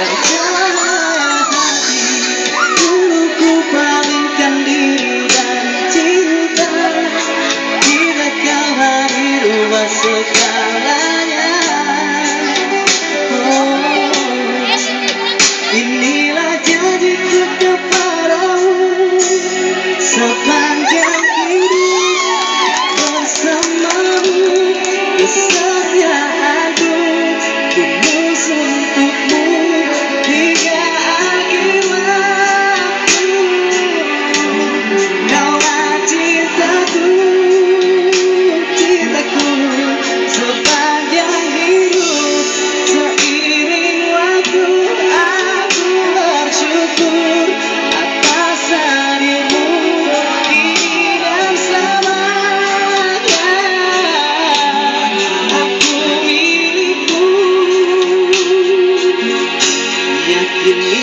percaya hati. Dulu ku palingkan diri dan cinta, bila kau hadir ubah segalanya. Inilah janjiku kepadamu, sepanjang hidup bersamamu. Kesetiaanku tulus untukmu hingga akhir waktu. Kaulah cintaku, cintaku sepanjang hidup. Seiring waktu aku bersyukur atas hadirmu kini dan selamanya. Aku milikmu, yakini